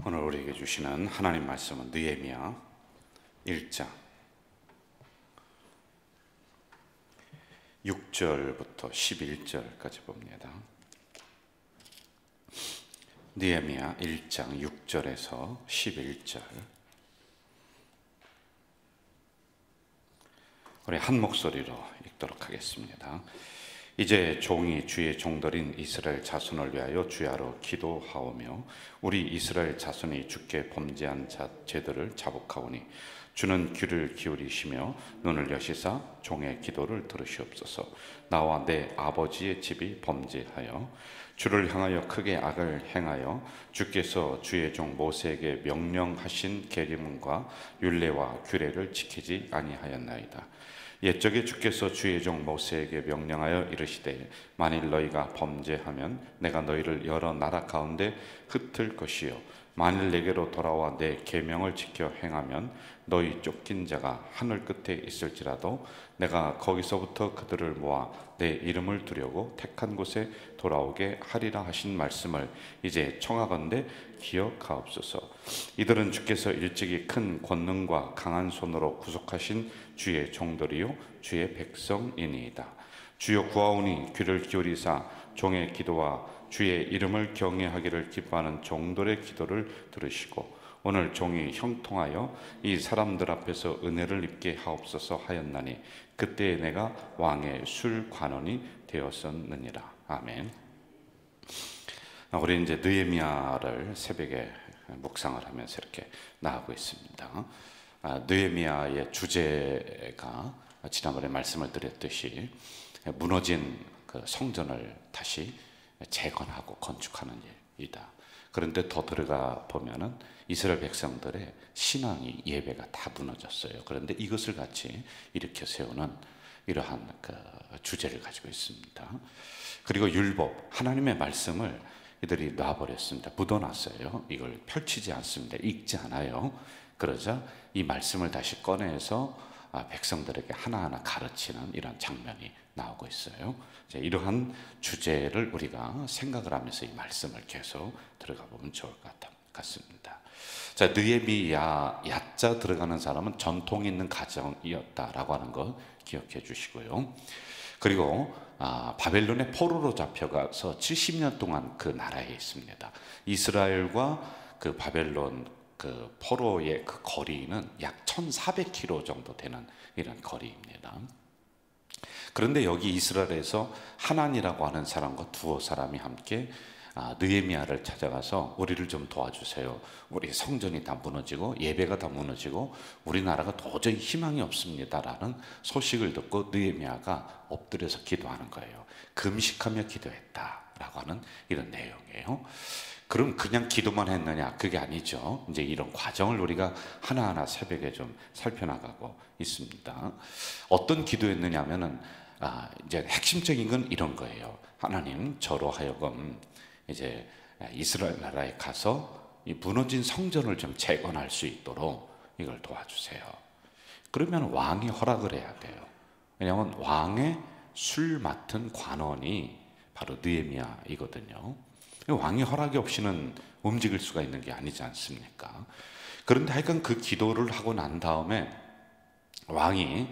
오늘 우리에게 주시는 하나님 말씀은 느헤미야 1장 6절부터 11절까지 봅니다. 느헤미야 1장 6절에서 11절. 우리 한 목소리로 읽도록 하겠습니다. 이제 종이 주의 종들인 이스라엘 자손을 위하여 주야로 기도하오며 우리 이스라엘 자손이 주께 범죄한 죄들을 자복하오니 주는 귀를 기울이시며 눈을 여시사 종의 기도를 들으시옵소서. 나와 내 아버지의 집이 범죄하여 주를 향하여 크게 악을 행하여 주께서 주의 종 모세에게 명령하신 계명과 율례와 규례를 지키지 아니하였나이다. 옛적에 주께서 주의 종 모세에게 명령하여 이르시되 만일 너희가 범죄하면 내가 너희를 여러 나라 가운데 흩을 것이요 만일 내게로 돌아와 내 계명을 지켜 행하면 너희 쫓긴 자가 하늘 끝에 있을지라도 내가 거기서부터 그들을 모아 내 이름을 두려고 택한 곳에 돌아오게 하리라 하신 말씀을 이제 청하건대 기억하옵소서. 이들은 주께서 일찍이 큰 권능과 강한 손으로 구속하신 주의 종들이요 주의 백성이니이다. 주여 구하오니 귀를 기울이사 종의 기도와 주의 이름을 경외하기를 기뻐하는 종들의 기도를 들으시고 오늘 종이 형통하여 이 사람들 앞에서 은혜를 입게 하옵소서 하였나니 그때에 내가 왕의 술관원이 되었었느니라. 아멘. 우리 이제 느헤미야를 새벽에 묵상을 하면서 이렇게 나가고 있습니다. 느헤미야의 주제가 지난번에 말씀을 드렸듯이 무너진 그 성전을 다시 재건하고 건축하는 일이다. 그런데 더 들어가 보면은 이스라엘 백성들의 신앙이 예배가 다 무너졌어요. 그런데 이것을 같이 일으켜 세우는 이러한 그 주제를 가지고 있습니다. 그리고 율법, 하나님의 말씀을 이들이 놔버렸습니다. 묻어놨어요. 이걸 펼치지 않습니다. 읽지 않아요. 그러자 이 말씀을 다시 꺼내서 백성들에게 하나하나 가르치는 이런 장면이 나오고 있어요. 이러한 주제를 우리가 생각을 하면서 이 말씀을 계속 들어가 보면 좋을 것 같습니다. 자, 느헤미야 야자 들어가는 사람은 전통 있는 가정이었다라고 하는 거 기억해 주시고요. 그리고 바벨론의 포로로 잡혀가서 70년 동안 그 나라에 있습니다. 이스라엘과 그 바벨론 그 포로의 그 거리는 약 1400km 정도 되는 이런 거리입니다. 그런데 여기 이스라엘에서 하난이라고 하는 사람과 두어 사람이 함께 느헤미야를 찾아가서 우리를 좀 도와주세요. 우리 성전이 다 무너지고 예배가 다 무너지고 우리나라가 도저히 희망이 없습니다라는 소식을 듣고 느헤미야가 엎드려서 기도하는 거예요. 금식하며 기도했다라고 하는 이런 내용이에요. 그럼 그냥 기도만 했느냐? 그게 아니죠. 이제 이런 과정을 우리가 하나하나 새벽에 좀 살펴나가고 있습니다. 어떤 기도했느냐 하면은 이제 핵심적인 건 이런 거예요. 하나님, 저로 하여금 이제 이스라엘 나라에 가서 이 무너진 성전을 좀 재건할 수 있도록 이걸 도와주세요. 그러면 왕이 허락을 해야 돼요. 왜냐하면 왕의 술 맡은 관원이 바로 느헤미야이거든요. 왕이 허락이 없이는 움직일 수가 있는 게 아니지 않습니까? 그런데 하여간 그 기도를 하고 난 다음에 왕이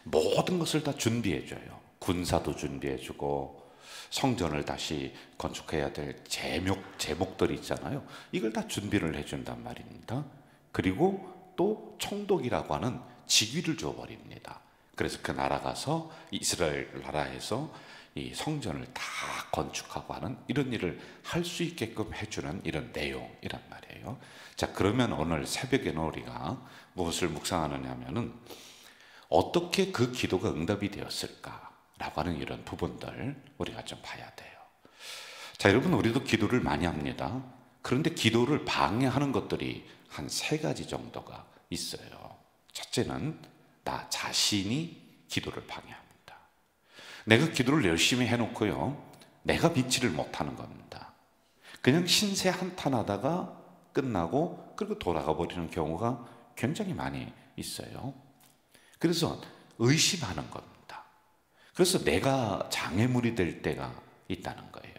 모든 것을 다 준비해줘요. 군사도 준비해주고 성전을 다시 건축해야 될 제목들이 있잖아요. 이걸 다 준비를 해준단 말입니다. 그리고 또 총독이라고 하는 직위를 줘버립니다. 그래서 그 나라 가서 이스라엘 나라에서 이 성전을 다 건축하고 하는 이런 일을 할 수 있게끔 해주는 이런 내용이란 말이에요. 자, 그러면 오늘 새벽에는 우리가 무엇을 묵상하느냐 하면은 어떻게 그 기도가 응답이 되었을까라고 하는 이런 부분들 우리가 좀 봐야 돼요. 자, 여러분, 우리도 기도를 많이 합니다. 그런데 기도를 방해하는 것들이 한 3가지 정도가 있어요. 첫째는 나 자신이 기도를 방해합니다. 내가 기도를 열심히 해놓고요, 내가 믿지를 못하는 겁니다. 그냥 신세 한탄하다가 끝나고 그리고 돌아가 버리는 경우가 굉장히 많이 있어요. 그래서 의심하는 겁니다. 그래서 내가 장애물이 될 때가 있다는 거예요.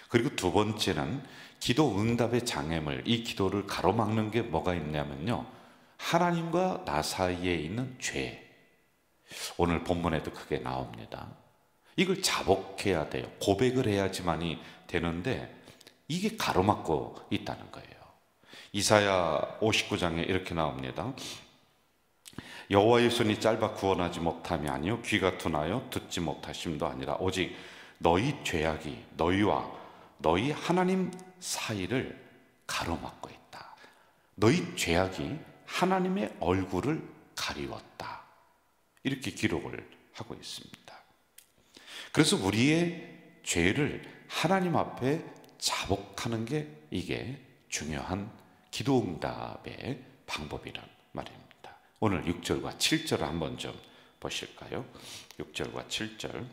그리고 두 번째는 기도 응답의 장애물, 이 기도를 가로막는 게 뭐가 있냐면요, 하나님과 나 사이에 있는 죄. 오늘 본문에도 크게 나옵니다. 이걸 자복해야 돼요. 고백을 해야지만이 되는데 이게 가로막고 있다는 거예요. 이사야 59장에 이렇게 나옵니다. 여호와의 손이 짧아 구원하지 못함이 아니요 귀가 둔하여 듣지 못하심도 아니라 오직 너희 죄악이 너희와 너희 하나님 사이를 가로막고 있다. 너희 죄악이 하나님의 얼굴을 가리웠다. 이렇게 기록을 하고 있습니다. 그래서 우리의 죄를 하나님 앞에 자복하는 게 이게 중요한 기도응답의 방법이란 말입니다. 오늘 6절과 7절을 한번 좀 보실까요? 6절과 7절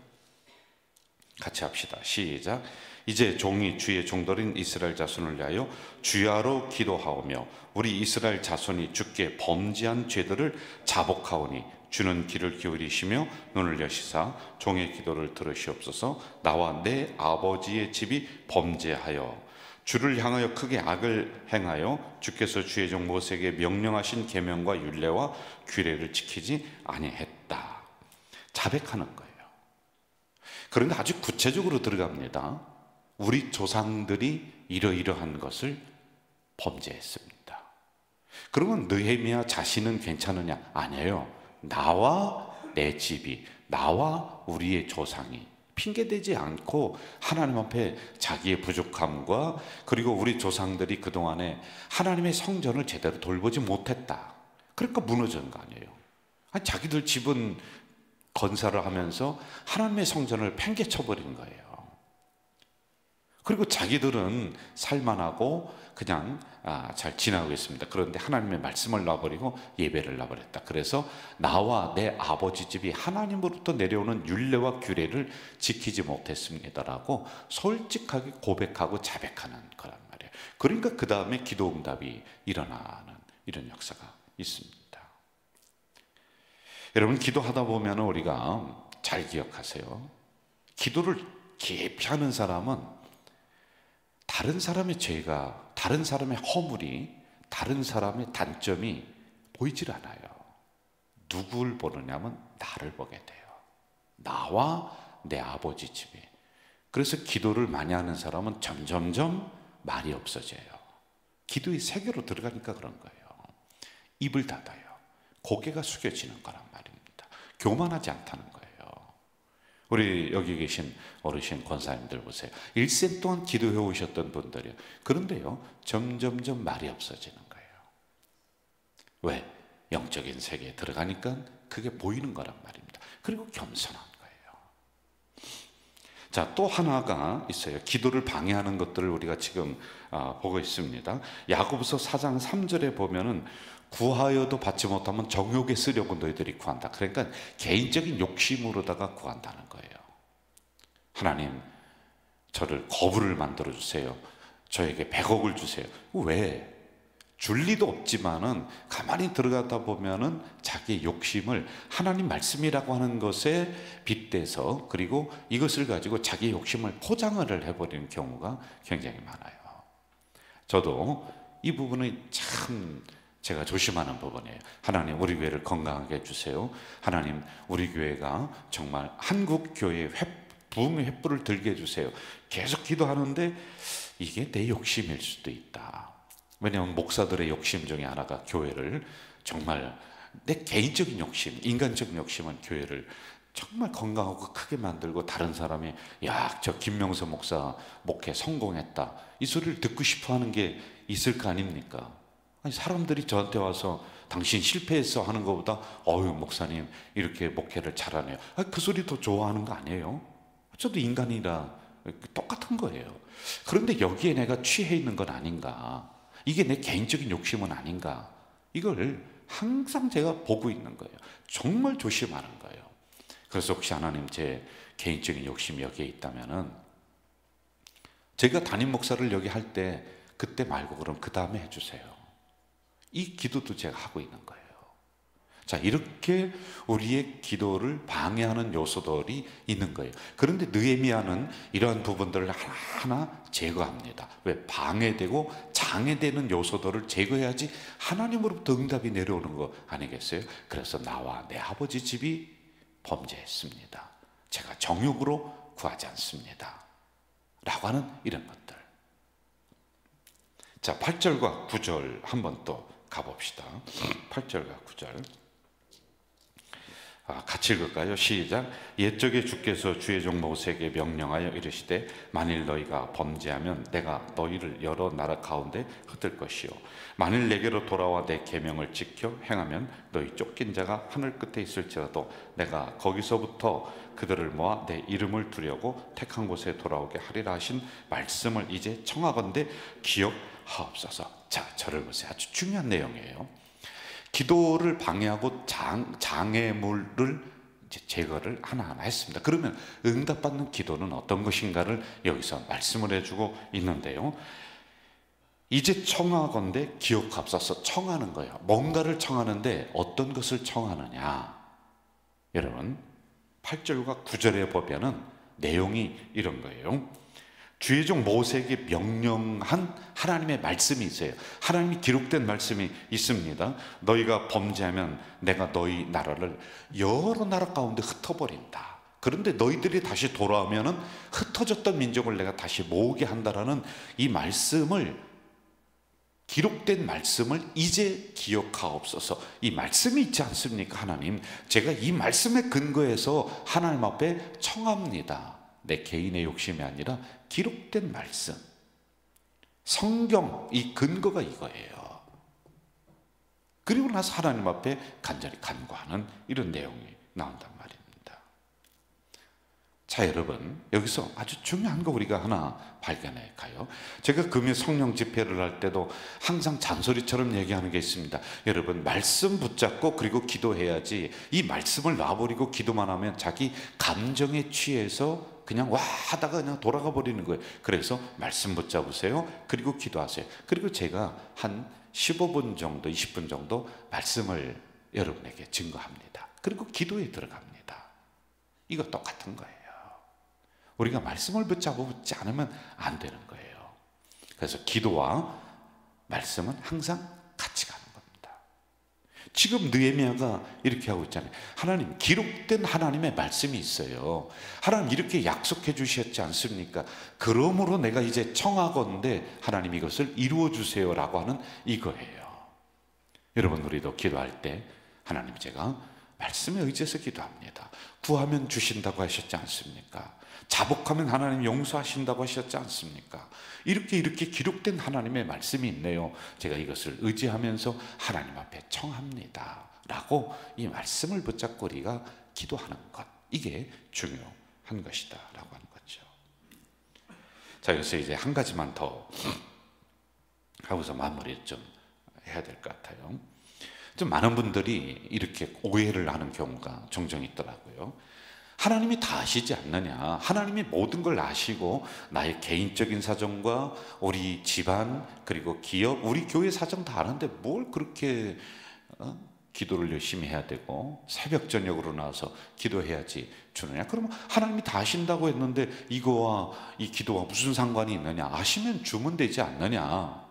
같이 합시다. 시작. 이제 종이 주의 종들인 이스라엘 자손을 위하여 주야로 기도하오며 우리 이스라엘 자손이 주께 범죄한 죄들을 자복하오니 주는 귀를 기울이시며 눈을 여시사 종의 기도를 들으시옵소서. 나와 내 아버지의 집이 범죄하여 주를 향하여 크게 악을 행하여 주께서 주의 종 모세에게 명령하신 계명과 율례와 규례를 지키지 아니했다. 자백하는 거예요. 그런데 아주 구체적으로 들어갑니다. 우리 조상들이 이러이러한 것을 범죄했습니다. 그러면 느헤미야 자신은 괜찮으냐? 아니에요. 나와 내 집이, 나와 우리의 조상이 핑계대지 않고 하나님 앞에 자기의 부족함과 그리고 우리 조상들이 그동안에 하나님의 성전을 제대로 돌보지 못했다. 그러니까 무너진 거 아니에요. 아니, 자기들 집은 건설을 하면서 하나님의 성전을 팽개쳐버린 거예요. 그리고 자기들은 살만하고 그냥 잘 지나고 있습니다. 그런데 하나님의 말씀을 놔버리고 예배를 놔버렸다. 그래서 나와 내 아버지 집이 하나님으로부터 내려오는 율례와 규례를 지키지 못했습니다라고 솔직하게 고백하고 자백하는 거란 말이에요. 그러니까 그 다음에 기도응답이 일어나는 이런 역사가 있습니다. 여러분, 기도하다 보면 우리가 잘 기억하세요. 기도를 깊이 하는 사람은 다른 사람의 죄가, 다른 사람의 허물이, 다른 사람의 단점이 보이질 않아요. 누굴 보느냐면 나를 보게 돼요. 나와 내 아버지 집에. 그래서 기도를 많이 하는 사람은 점점점 말이 없어져요. 기도의 세계로 들어가니까 그런 거예요. 입을 닫아요. 고개가 숙여지는 거란 말입니다. 교만하지 않다는 거예요. 우리 여기 계신 어르신 권사님들 보세요. 일생 동안 기도해 오셨던 분들이요. 그런데요, 점점점 말이 없어지는 거예요. 왜? 영적인 세계에 들어가니까 그게 보이는 거란 말입니다. 그리고 겸손한 거예요. 자, 또 하나가 있어요. 기도를 방해하는 것들을 우리가 지금 보고 있습니다. 야고보서 4장 3절에 보면은 구하여도 받지 못하면 정욕에 쓰려고 너희들이 구한다. 그러니까 개인적인 욕심으로다가 구한다는 거예요. 하나님, 저를 거부를 만들어 주세요. 저에게 100억을 주세요. 왜? 줄 리도 없지만은 가만히 들어가다 보면은 자기의 욕심을 하나님 말씀이라고 하는 것에 빗대서 그리고 이것을 가지고 자기의 욕심을 포장을 해버리는 경우가 굉장히 많아요. 저도 이 부분은 참 제가 조심하는 부분이에요. 하나님, 우리 교회를 건강하게 해주세요. 하나님, 우리 교회가 정말 한국 교회의 부흥의 횃불을 들게 해주세요. 계속 기도하는데 이게 내 욕심일 수도 있다. 왜냐하면 목사들의 욕심 중에 하나가 교회를 정말 내 개인적인 욕심, 인간적인 욕심은 교회를 정말 건강하고 크게 만들고 다른 사람이 야, 저 김명서 목사 목회 성공했다, 이 소리를 듣고 싶어 하는 게 있을 거 아닙니까? 아니, 사람들이 저한테 와서 당신 실패했어 하는 것보다 어휴, 목사님 이렇게 목회를 잘하네요. 그 소리 더 좋아하는 거 아니에요? 저도 인간이라 똑같은 거예요. 그런데 여기에 내가 취해 있는 건 아닌가? 이게 내 개인적인 욕심은 아닌가? 이걸 항상 제가 보고 있는 거예요. 정말 조심하는 거예요. 그래서 혹시 하나님 제 개인적인 욕심이 여기에 있다면은 제가 담임 목사를 여기 할 때 그때 말고 그럼 그 다음에 해주세요. 이 기도도 제가 하고 있는 거예요. 자, 이렇게 우리의 기도를 방해하는 요소들이 있는 거예요. 그런데 느헤미야는 이러한 부분들을 하나하나 제거합니다. 왜? 방해되고 장애되는 요소들을 제거해야지 하나님으로부터 응답이 내려오는 거 아니겠어요? 그래서 나와 내 아버지 집이 범죄했습니다. 제가 정욕으로 구하지 않습니다. 라고 하는 이런 것들. 자, 8절과 9절 한번 또 가봅시다. 8절과 9절. 같이 읽을까요? 시작. 옛적에 주께서 주의 종 모세에게 명령하여 이르시되 만일 너희가 범죄하면 내가 너희를 여러 나라 가운데 흩을 것이요 만일 내게로 돌아와 내 계명을 지켜 행하면 너희 쫓긴 자가 하늘 끝에 있을지라도 내가 거기서부터 그들을 모아 내 이름을 두려고 택한 곳에 돌아오게 하리라 하신 말씀을 이제 청하건대 기억하옵소서. 자, 저를 보세요. 아주 중요한 내용이에요. 기도를 방해하고 장애물을 이제 제거를 하나하나 했습니다. 그러면 응답받는 기도는 어떤 것인가를 여기서 말씀을 해주고 있는데요. 이제 청하건대 기억하옵소서. 청하는 거예요. 뭔가를 청하는데 어떤 것을 청하느냐. 여러분 8절과 9절에 보면은 내용이 이런 거예요. 주의 종 모세에게 명령한 하나님의 말씀이 있어요. 하나님이 기록된 말씀이 있습니다. 너희가 범죄하면 내가 너희 나라를 여러 나라 가운데 흩어버린다. 그런데 너희들이 다시 돌아오면은 흩어졌던 민족을 내가 다시 모으게 한다라는 이 말씀을, 기록된 말씀을 이제 기억하옵소서. 이 말씀이 있지 않습니까? 하나님, 제가 이 말씀에 근거해서 하나님 앞에 청합니다. 내 개인의 욕심이 아니라 기록된 말씀, 성경, 이 근거가 이거예요. 그리고 나서 하나님 앞에 간절히 간구하는 이런 내용이 나온단 말입니다. 자, 여러분, 여기서 아주 중요한 거 우리가 하나 발견해 가요. 제가 금요 성령 집회를 할 때도 항상 잔소리처럼 얘기하는 게 있습니다. 여러분, 말씀 붙잡고 그리고 기도해야지, 이 말씀을 놔버리고 기도만 하면 자기 감정에 취해서 그냥 와 하다가 그냥 돌아가 버리는 거예요. 그래서 말씀 붙잡으세요. 그리고 기도하세요. 그리고 제가 한 15분 정도, 20분 정도 말씀을 여러분에게 증거합니다. 그리고 기도에 들어갑니다. 이거 똑같은 거예요. 우리가 말씀을 붙잡지 않으면 안 되는 거예요. 그래서 기도와 말씀은 항상 같이 가는 겁니다. 지금 느헤미야가 이렇게 하고 있잖아요. 하나님, 기록된 하나님의 말씀이 있어요. 하나님 이렇게 약속해 주셨지 않습니까? 그러므로 내가 이제 청하건대 하나님 이것을 이루어 주세요 라고 하는 이거예요. 여러분, 우리도 기도할 때 하나님, 제가 말씀에 의지해서 기도합니다. 구하면 주신다고 하셨지 않습니까? 자복하면 하나님 용서하신다고 하셨지 않습니까? 이렇게 기록된 하나님의 말씀이 있네요. 제가 이것을 의지하면서 하나님 앞에 청합니다 라고 이 말씀을 붙잡고 우리가 기도하는 것, 이게 중요한 것이다 라고 하는 거죠. 자, 여기서 이제 한 가지만 더 하고서 마무리 좀 해야 될 것 같아요. 좀 많은 분들이 이렇게 오해를 하는 경우가 종종 있더라고요. 하나님이 다 아시지 않느냐, 하나님이 모든 걸 아시고 나의 개인적인 사정과 우리 집안 그리고 기업, 우리 교회 사정 다 아는데 뭘 그렇게 기도를 열심히 해야 되고 새벽 저녁으로 나와서 기도해야지 주느냐. 그러면 하나님이 다 아신다고 했는데 이거와 이 기도와 무슨 상관이 있느냐, 아시면 주면 되지 않느냐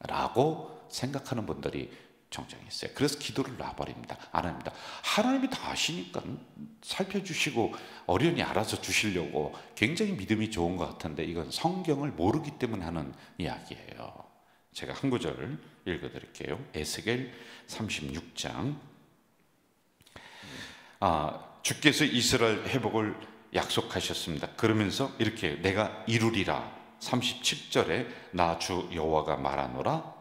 라고 생각하는 분들이 종종 있어요. 그래서 기도를 놔버립니다. 안 합니다. 하나님이 다 아시니까 살펴주시고 어련히 알아서 주시려고 굉장히 믿음이 좋은 것 같은데 이건 성경을 모르기 때문에 하는 이야기예요. 제가 한 구절 읽어드릴게요. 에스겔 36장. 주께서 이스라엘 회복을 약속하셨습니다. 그러면서 이렇게 내가 이루리라. 37절에 나 주 여호와가 말하노라.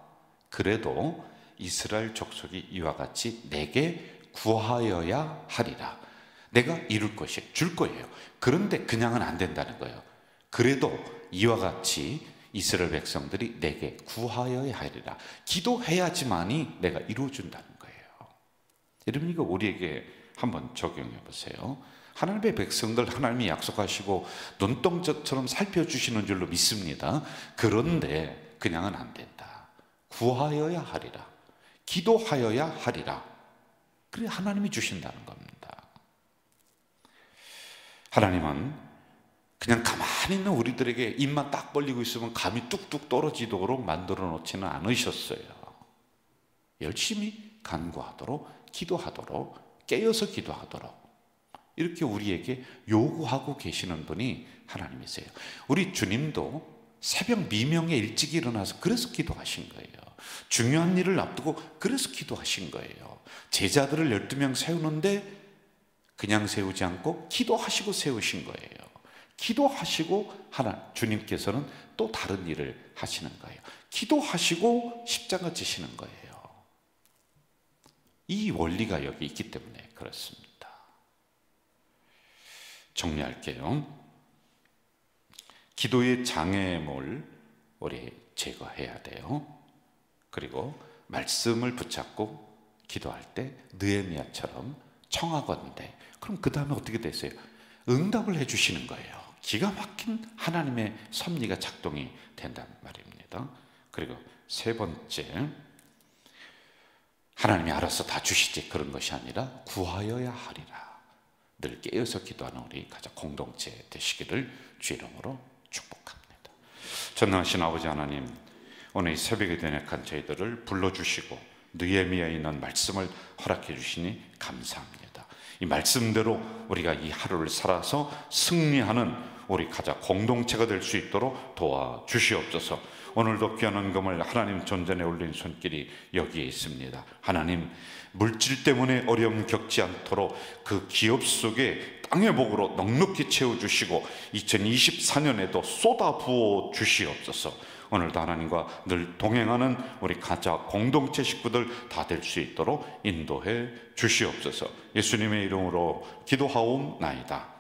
그래도 이스라엘 족속이 이와 같이 내게 구하여야 하리라. 내가 이룰 것이, 줄 거예요. 그런데 그냥은 안 된다는 거예요. 그래도 이와 같이 이스라엘 백성들이 내게 구하여야 하리라. 기도해야지만이 내가 이루어준다는 거예요. 여러분, 이거 우리에게 한번 적용해 보세요. 하나님의 백성들 하나님이 약속하시고 눈동자처럼 살펴주시는 줄로 믿습니다. 그런데 그냥은 안 된다. 구하여야 하리라. 기도하여야 하리라. 그래 하나님이 주신다는 겁니다. 하나님은 그냥 가만히 있는 우리들에게 입만 딱 벌리고 있으면 감이 뚝뚝 떨어지도록 만들어 놓지는 않으셨어요. 열심히 간구하도록, 기도하도록, 깨어서 기도하도록 이렇게 우리에게 요구하고 계시는 분이 하나님이세요. 우리 주님도 새벽 미명에 일찍 일어나서 그래서 기도하신 거예요. 중요한 일을 앞두고 그래서 기도하신 거예요. 제자들을 12명 세우는데 그냥 세우지 않고 기도하시고 세우신 거예요. 기도하시고 주님께서는 또 다른 일을 하시는 거예요. 기도하시고 십자가 지시는 거예요. 이 원리가 여기 있기 때문에 그렇습니다. 정리할게요. 기도의 장애물 우리 제거해야 돼요. 그리고 말씀을 붙잡고 기도할 때 느헤미야처럼 청하건대, 그럼 그 다음에 어떻게 됐어요? 응답을 해주시는 거예요. 기가 막힌 하나님의 섭리가 작동이 된단 말입니다. 그리고 세 번째, 하나님이 알아서 다 주시지 그런 것이 아니라 구하여야 하리라. 늘 깨어서 기도하는 우리 가족 공동체 되시기를 주 이름으로 축복합니다. 전능하신 아버지 하나님, 오늘 이 새벽에 연약한 저희들을 불러주시고 느헤미야에 있는 말씀을 허락해 주시니 감사합니다. 이 말씀대로 우리가 이 하루를 살아서 승리하는 우리 가족 공동체가 될 수 있도록 도와주시옵소서. 오늘도 귀한 헌금을 하나님 존전에 올린 손길이 여기에 있습니다. 하나님, 물질 때문에 어려움 겪지 않도록 그 기업 속에 땅의 복으로 넉넉히 채워주시고 2024년에도 쏟아부어 주시옵소서. 오늘도 하나님과 늘 동행하는 우리 가족 공동체 식구들 다 될 수 있도록 인도해 주시옵소서. 예수님의 이름으로 기도하옵나이다.